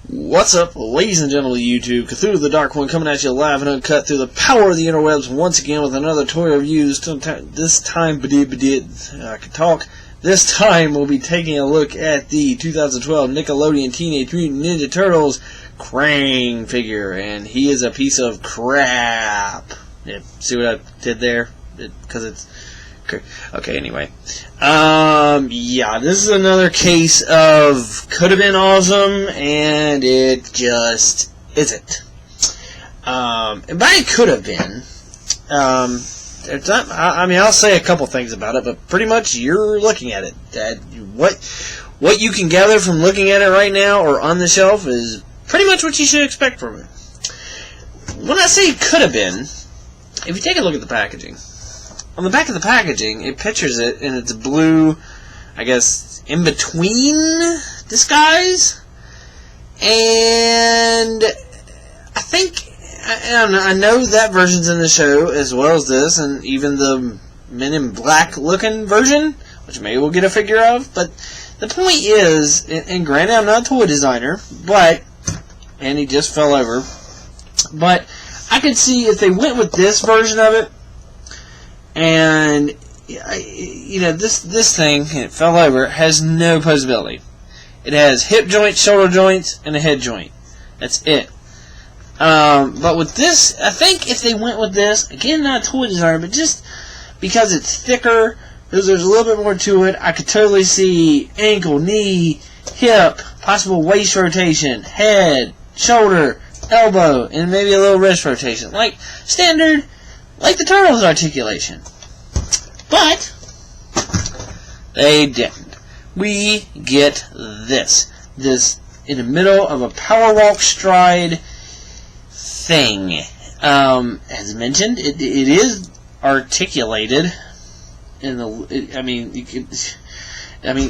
What's up, ladies and gentlemen of YouTube? Cthulhu the Dark One coming at you live and uncut through the power of the interwebs once again with another toy review. This time, I can talk. This time we'll be taking a look at the 2012 Nickelodeon Teenage Mutant Ninja Turtles Kraang figure, and he is a piece of crap. Yeah, see what I did there? Because it's... Okay, anyway. Yeah, this is another case of could have been awesome, and it just isn't. And by it could have been, it's not, I mean, I'll say a couple things about it, but pretty much you're looking at it. What you can gather from looking at it right now or on the shelf is pretty much what you should expect from it. When I say could have been, if you take a look at the packaging, on the back of the packaging, it pictures it in its blue, I guess, in-between disguise. And I think, I know that version's in the show as well as this, and even the Men in Black looking version, which maybe we'll get a figure of. But the point is, and granted I'm not a toy designer, and he just fell over, but I could see if they went with this version of it, and you know, this thing, it fell over, has no posability. It has hip joints, shoulder joints, and a head joint. That's it. But with this, I think if they went with this, again, not a toy designer, but just because it's thicker, because there's a little bit more to it, I could totally see ankle, knee, hip, possible waist rotation, head, shoulder, elbow, and maybe a little wrist rotation. Like standard, like the Turtles articulation. But they didn't. We get this in the middle of a power walk stride thing. As mentioned, it is articulated in the. I mean,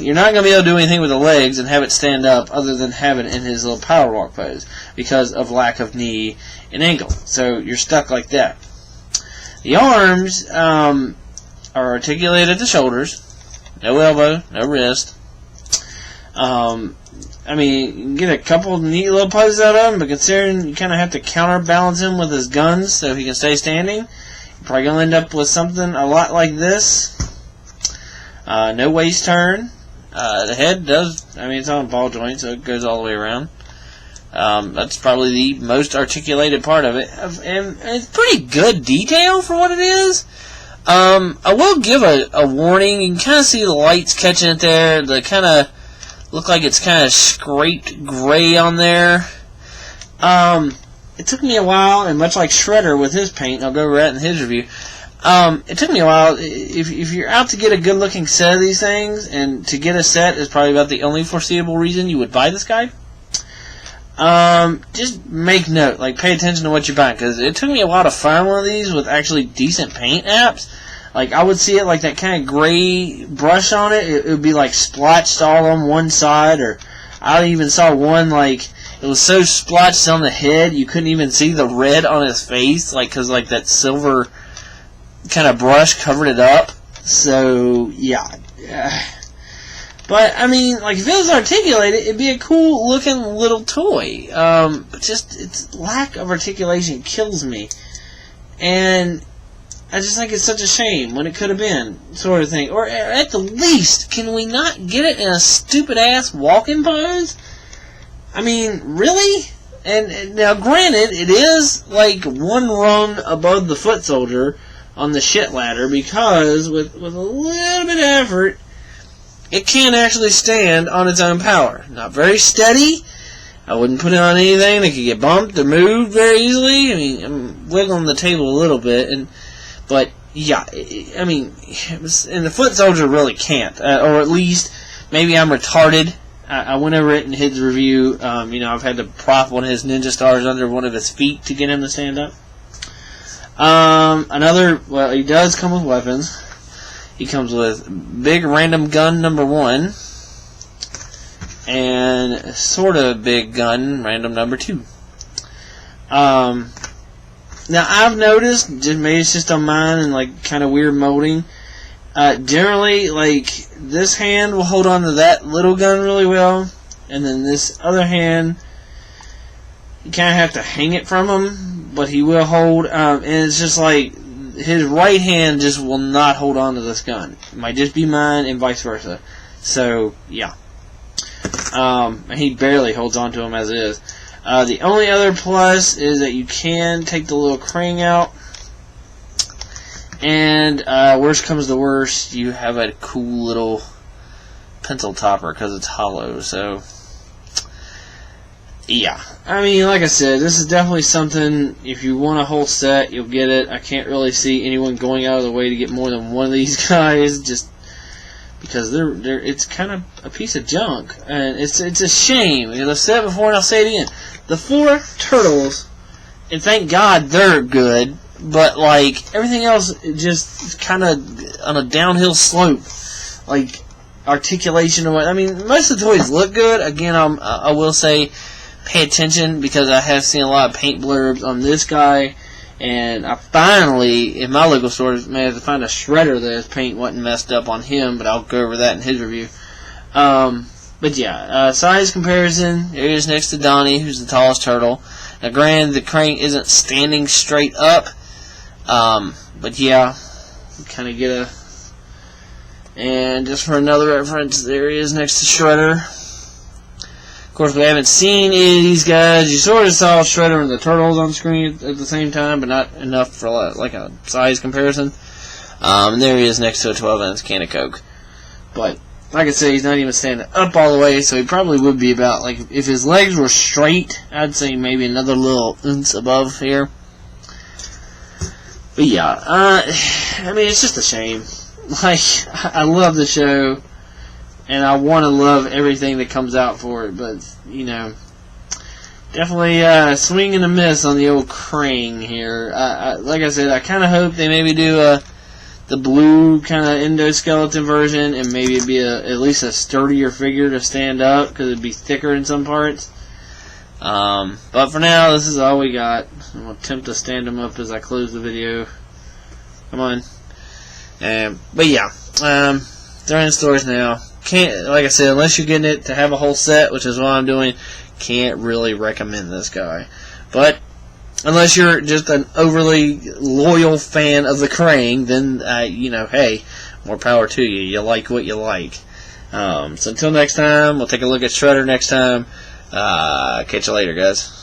you're not going to be able to do anything with the legs and have it stand up other than have it in his little power walk pose because of lack of knee and ankle. So you're stuck like that. The arms are articulated at the shoulders. No elbow, no wrist. I mean, you can get a couple neat little poses out of him, but considering you kind of have to counterbalance him with his guns so he can stay standing, you're probably going to end up with something a lot like this. No waist turn. The head does, I mean, it's on a ball joint, so it goes all the way around. That's probably the most articulated part of it. And it's pretty good detail for what it is. I will give a warning. You can kind of see the lights catching it there. They kind of look like it's kind of scraped gray on there. It took me a while, and much like Shredder with his paint, I'll go over that in his review. It took me a while. If you're out to get a good-looking set of these things, and to get a set is probably about the only foreseeable reason you would buy this guy, just make note, like pay attention to what you're buying, because it took me a while to find one of these with actually decent paint apps. Like, I would see it like that kind of gray brush on it. It would be like splotched all on one side, or I even saw one like it was so splotched on the head you couldn't even see the red on his face, like because like that silver kind of brush covered it up. So yeah. But, I mean, like, if it was articulated, it'd be a cool-looking little toy. But just, its lack of articulation kills me. And I just think it's such a shame when it could have been, sort of thing. Or, at the least, can we not get it in a stupid-ass walking pose? I mean, really? And now, granted, it is, like, one rung above the foot soldier on the shit ladder, because with a little bit of effort, it can actually stand on its own power. Not very steady. I wouldn't put it on anything that could get bumped or moved very easily. I mean, I'm wiggling the table a little bit, but yeah, I mean, and the foot soldier really can't, or at least maybe I'm retarded. I went over it in his review. You know, I've had to prop one of his ninja stars under one of his feet to get him to stand up. Well, he does come with weapons. He comes with big random gun number 1 and sort of big gun random number 2. Now I've noticed, maybe it's just on mine and like kind of weird molding. Generally, like this hand will hold on to that little gun really well, and then this other hand you kind of have to hang it from him, but he will hold, and it's just like, his right hand just will not hold on to this gun. It might just be mine, and vice versa. So, yeah. And he barely holds on to him as it is. The only other plus is that you can take the little Kraang out, and worst comes to worst, you have a cool little pencil topper because it's hollow. So, yeah. I mean, like I said, this is definitely something, if you want a whole set, you'll get it. I can't really see anyone going out of the way to get more than one of these guys, just because it's kind of a piece of junk, and it's a shame, because I've said it before and I'll say it again. The 4 turtles, and thank God they're good, but like everything else just kind of on a downhill slope, like articulation or what. I mean, most of the toys look good. Again, I will say pay attention, because I have seen a lot of paint blurbs on this guy. And I finally, in my local stores, managed to find a shredder that his paint wasn't messed up on him, but I'll go over that in his review. But yeah, size comparison, there he is next to Donnie, who's the tallest turtle. Now granted, the Kraang isn't standing straight up, but yeah, you kind of get a... And just for another reference, there he is next to Shredder. Of course, we haven't seen any of these guys. You sort of saw Shredder and the Turtles on screen at the same time, but not enough for like a size comparison. And there he is next to a 12-ounce can of Coke. But, like I said, he's not even standing up all the way, so he probably would be about, like, if his legs were straight, I'd say maybe another little ounce above here. But yeah, I mean, it's just a shame. Like, I love the show, and I want to love everything that comes out for it, but, you know, definitely swing and a miss on the old Kraang here. Like I said, I kind of hope they maybe do the blue kind of endoskeleton version, and maybe it'd be at least a sturdier figure to stand up, because it'd be thicker in some parts. But for now, this is all we got. I'm going to attempt to stand them up as I close the video. Come on. But yeah, they're in stores now. Can't, like I said, unless you're getting it to have a whole set, which is what I'm doing, can't really recommend this guy. But unless you're just an overly loyal fan of the Kraang, then you know, hey, more power to you. You like what you like. So until next time, we'll take a look at Shredder next time. Catch you later, guys.